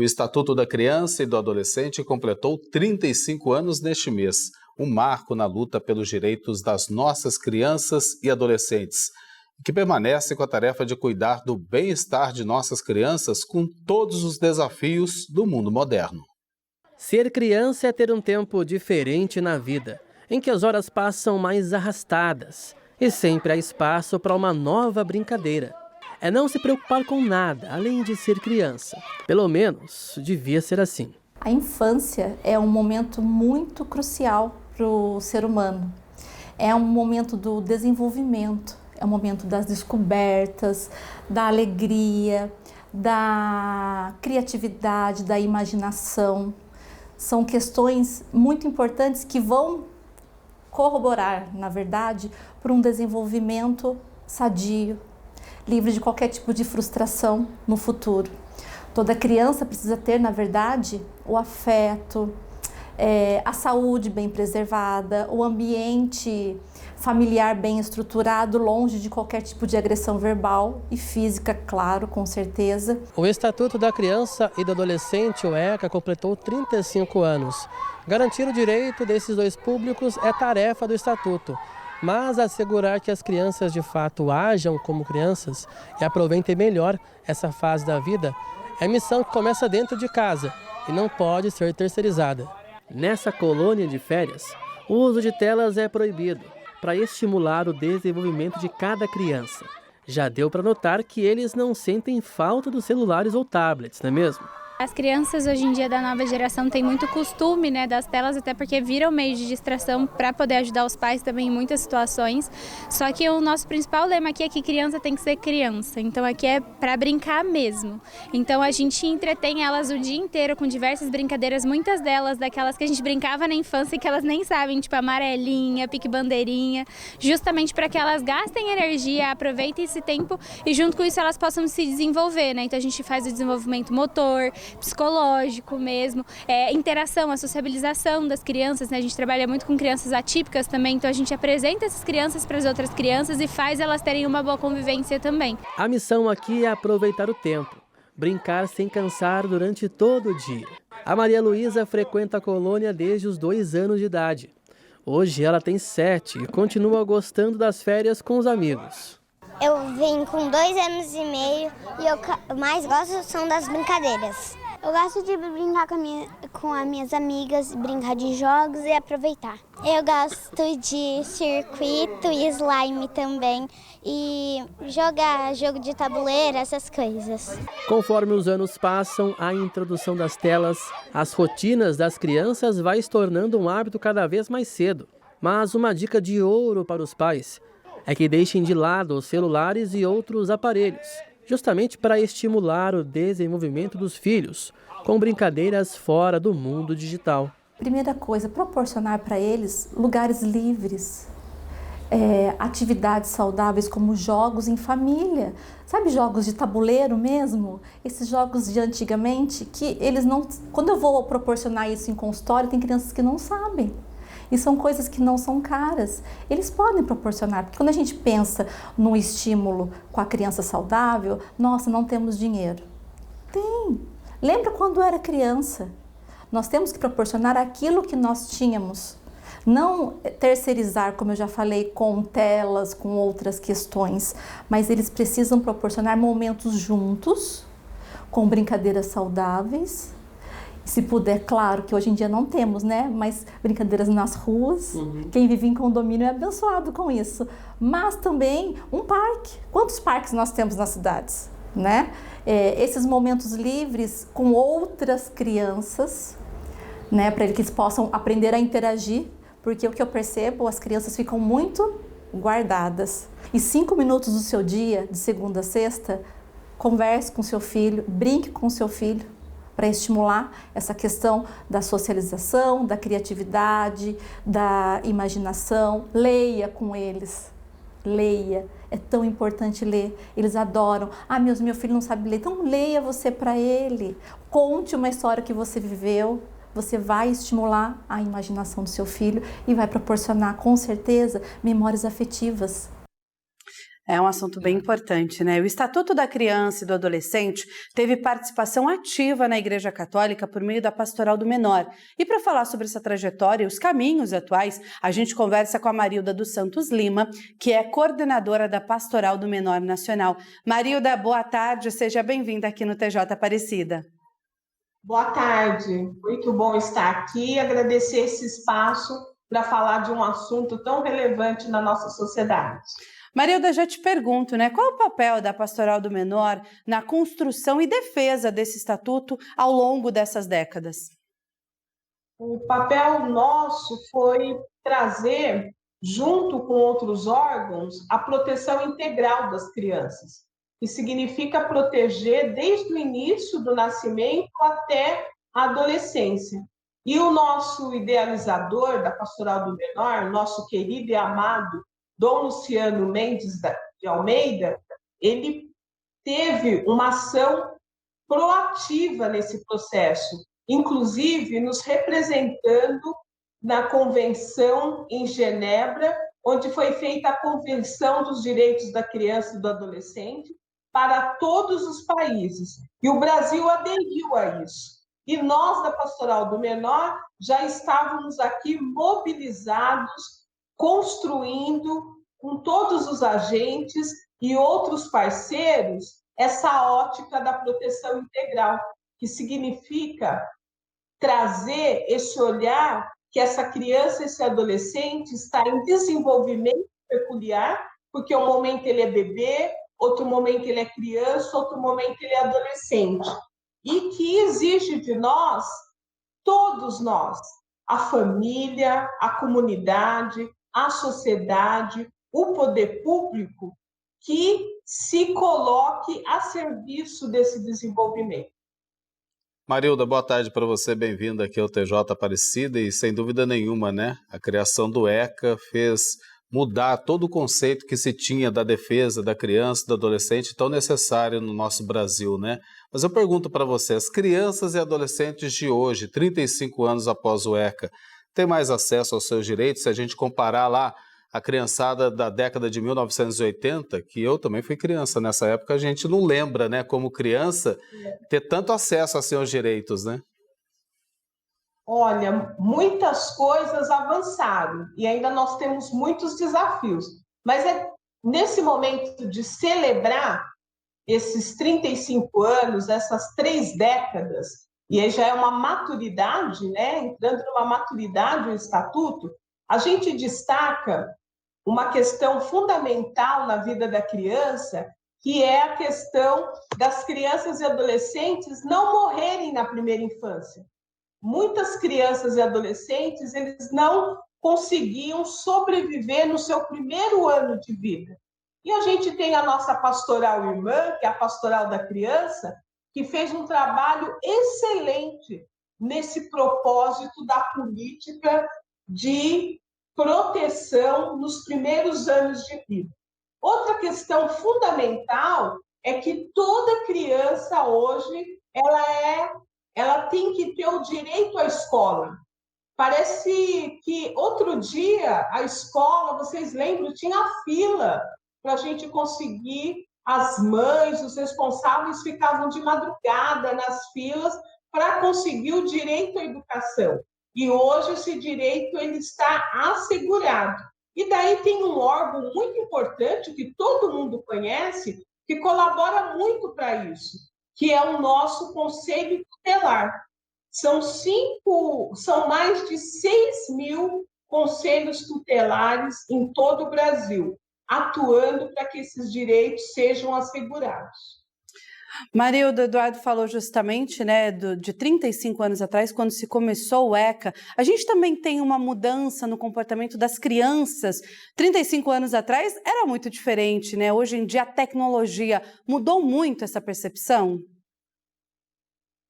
O Estatuto da Criança e do Adolescente completou 35 anos neste mês, um marco na luta pelos direitos das nossas crianças e adolescentes, que permanece com a tarefa de cuidar do bem-estar de nossas crianças com todos os desafios do mundo moderno. Ser criança é ter um tempo diferente na vida, em que as horas passam mais arrastadas e sempre há espaço para uma nova brincadeira. É não se preocupar com nada, além de ser criança. Pelo menos, devia ser assim. A infância é um momento muito crucial para o ser humano. É um momento do desenvolvimento, é um momento das descobertas, da alegria, da criatividade, da imaginação. São questões muito importantes que vão corroborar, na verdade, para um desenvolvimento sadio, livre de qualquer tipo de frustração no futuro. Toda criança precisa ter, na verdade, o afeto, a saúde bem preservada, o ambiente familiar bem estruturado, longe de qualquer tipo de agressão verbal e física, claro, com certeza. O Estatuto da Criança e do Adolescente, o ECA, completou 35 anos. Garantir o direito desses dois públicos é tarefa do Estatuto, mas assegurar que as crianças de fato ajam como crianças e aproveitem melhor essa fase da vida é missão que começa dentro de casa e não pode ser terceirizada. Nessa colônia de férias, o uso de telas é proibido para estimular o desenvolvimento de cada criança. Já deu para notar que eles não sentem falta dos celulares ou tablets, não é mesmo? As crianças hoje em dia da nova geração têm muito costume, das telas, até porque viram meio de distração para poder ajudar os pais também em muitas situações. Só que o nosso principal lema aqui é que criança tem que ser criança, então aqui é para brincar mesmo. Então a gente entretém elas o dia inteiro com diversas brincadeiras, muitas delas daquelas que a gente brincava na infância e que elas nem sabem, tipo amarelinha, pique-bandeirinha, justamente para que elas gastem energia, aproveitem esse tempo e junto com isso elas possam se desenvolver, Então a gente faz o desenvolvimento motor, psicológico mesmo, interação, a sociabilização das crianças, A gente trabalha muito com crianças atípicas também, então a gente apresenta essas crianças para as outras crianças e faz elas terem uma boa convivência também. A missão aqui é aproveitar o tempo, brincar sem cansar durante todo o dia. A Maria Luísa frequenta a colônia desde os 2 anos de idade. Hoje ela tem 7 e continua gostando das férias com os amigos. Eu vim com 2 anos e meio e eu mais gosto são das brincadeiras. Eu gosto de brincar com as minhas amigas, brincar de jogos e aproveitar. Eu gosto de circuito e slime também e jogar jogo de tabuleiro, essas coisas. Conforme os anos passam, a introdução das telas, as rotinas das crianças vai se tornando um hábito cada vez mais cedo. Mas uma dica de ouro para os pais é que deixem de lado os celulares e outros aparelhos, justamente para estimular o desenvolvimento dos filhos, com brincadeiras fora do mundo digital. Primeira coisa, proporcionar para eles lugares livres, atividades saudáveis como jogos em família. Sabe, jogos de tabuleiro mesmo? Esses jogos de antigamente que eles não... Quando eu vou proporcionar isso em consultório, tem crianças que não sabem. E são coisas que não são caras. Eles podem proporcionar, porque quando a gente pensa no estímulo com a criança saudável, nossa, não temos dinheiro. Tem. Lembra quando era criança? Nós temos que proporcionar aquilo que nós tínhamos. Não terceirizar, como eu já falei, com telas, com outras questões, mas eles precisam proporcionar momentos juntos, com brincadeiras saudáveis. Se puder, claro que hoje em dia não temos, mas brincadeiras nas ruas, Quem vive em condomínio é abençoado com isso. Mas também um parque. Quantos parques nós temos nas cidades, Esses momentos livres com outras crianças, para que eles possam aprender a interagir, porque o que eu percebo, as crianças ficam muito guardadas. E 5 minutos do seu dia, de segunda a sexta, converse com seu filho, brinque com seu filho, para estimular essa questão da socialização, da criatividade, da imaginação. Leia com eles, leia. É tão importante ler, eles adoram. Meu filho não sabe ler, então leia você para ele. Conte uma história que você viveu, você vai estimular a imaginação do seu filho e vai proporcionar, com certeza, memórias afetivas. É um assunto bem importante, né? O Estatuto da Criança e do Adolescente teve participação ativa na Igreja Católica por meio da Pastoral do Menor. E para falar sobre essa trajetória e os caminhos atuais, a gente conversa com a Marilda dos Santos Lima, que é coordenadora da Pastoral do Menor Nacional. Marilda, boa tarde, seja bem-vinda aqui no TJ Aparecida. Boa tarde, muito bom estar aqui e agradecer esse espaço para falar de um assunto tão relevante na nossa sociedade. Marilda, já te pergunto, né? Qual é o papel da Pastoral do Menor na construção e defesa desse estatuto ao longo dessas décadas? O papel nosso foi trazer, junto com outros órgãos, a proteção integral das crianças, que significa proteger desde o início do nascimento até a adolescência. E o nosso idealizador da Pastoral do Menor, nosso querido e amado Dom Luciano Mendes de Almeida, ele teve uma ação proativa nesse processo, inclusive nos representando na convenção em Genebra, onde foi feita a Convenção dos Direitos da Criança e do Adolescente para todos os países. E o Brasil aderiu a isso. E nós, da Pastoral do Menor, já estávamos aqui mobilizados, construindo com todos os agentes e outros parceiros essa ótica da proteção integral, que significa trazer esse olhar que essa criança, esse adolescente está em desenvolvimento peculiar, porque um momento ele é bebê, outro momento ele é criança, outro momento ele é adolescente, e que exige de nós, todos nós, a família, a comunidade, a sociedade, o poder público, que se coloque a serviço desse desenvolvimento. Marilda, boa tarde para você, bem-vinda aqui ao TJ Aparecida e sem dúvida nenhuma, né? A criação do ECA fez mudar todo o conceito que se tinha da defesa da criança e do adolescente tão necessário no nosso Brasil, né? Mas eu pergunto para você, as crianças e adolescentes de hoje, 35 anos após o ECA, têm mais acesso aos seus direitos? Se a gente comparar lá a criançada da década de 1980, que eu também fui criança nessa época, a gente não lembra, né, como criança, ter tanto acesso assim aos direitos, né? Olha, muitas coisas avançaram e ainda nós temos muitos desafios, mas é nesse momento de celebrar esses 35 anos, essas 3 décadas, e aí já é uma maturidade, né, entrando numa maturidade o Estatuto, a gente destaca uma questão fundamental na vida da criança, que é a questão das crianças e adolescentes não morrerem na primeira infância. Muitas crianças e adolescentes, eles não conseguiam sobreviver no seu primeiro ano de vida. E a gente tem a nossa pastoral irmã, que é a Pastoral da Criança, que fez um trabalho excelente nesse propósito da política de proteção nos primeiros anos de vida. Outra questão fundamental é que toda criança hoje ela tem que ter o direito à escola. Parece que outro dia a escola, vocês lembram, tinha fila para a gente conseguir, as mães, os responsáveis ficavam de madrugada nas filas para conseguir o direito à educação. E hoje esse direito ele está assegurado. E daí tem um órgão muito importante que todo mundo conhece, que colabora muito para isso, que é o nosso Conselho Tutelar. São mais de 6.000 conselhos tutelares em todo o Brasil, atuando para que esses direitos sejam assegurados. Marilda, o Eduardo falou justamente, né, de 35 anos atrás, quando se começou o ECA. A gente também tem uma mudança no comportamento das crianças. 35 anos atrás era muito diferente, né? Hoje em dia a tecnologia mudou muito essa percepção?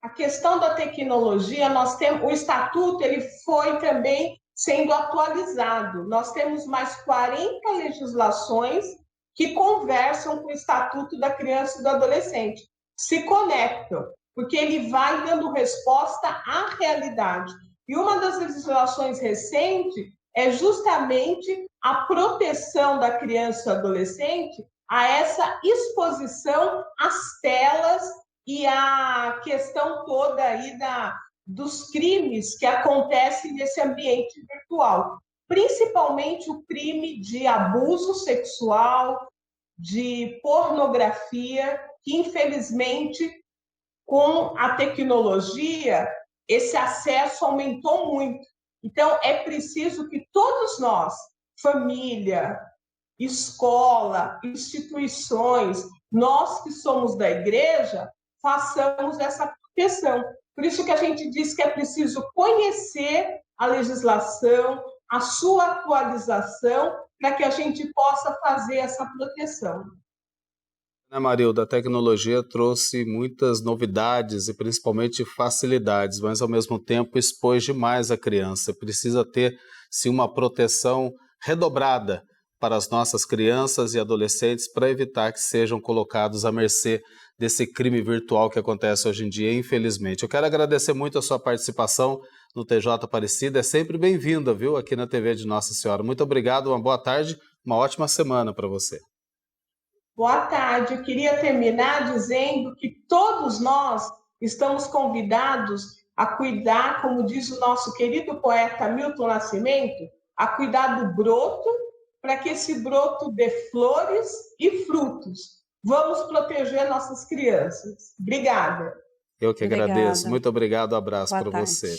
A questão da tecnologia, nós temos o Estatuto, ele foi também sendo atualizado. Nós temos mais 40 legislações que conversam com o Estatuto da Criança e do Adolescente, se conectam, porque ele vai dando resposta à realidade. E uma das legislações recentes é justamente a proteção da criança e do adolescente a essa exposição às telas e a questão toda aí dos crimes que acontecem nesse ambiente virtual, principalmente o crime de abuso sexual, de pornografia, que infelizmente com a tecnologia esse acesso aumentou muito. Então é preciso que todos nós, família, escola, instituições, nós que somos da igreja, façamos essa proteção. Por isso que a gente diz que é preciso conhecer a legislação, a sua atualização, para que a gente possa fazer essa proteção. Marilda, a tecnologia trouxe muitas novidades e principalmente facilidades, mas ao mesmo tempo expôs demais a criança. Precisa ter, sim, uma proteção redobrada para as nossas crianças e adolescentes para evitar que sejam colocados à mercê desse crime virtual que acontece hoje em dia, infelizmente. Eu quero agradecer muito a sua participação no TJ Aparecida. É sempre bem-vinda, viu, aqui na TV de Nossa Senhora. Muito obrigado, uma boa tarde, uma ótima semana para você. Boa tarde. Eu queria terminar dizendo que todos nós estamos convidados a cuidar, como diz o nosso querido poeta Milton Nascimento, a cuidar do broto, para que esse broto dê flores e frutos. Vamos proteger nossas crianças. Obrigada. Eu que agradeço. Muito obrigado. Um abraço para você.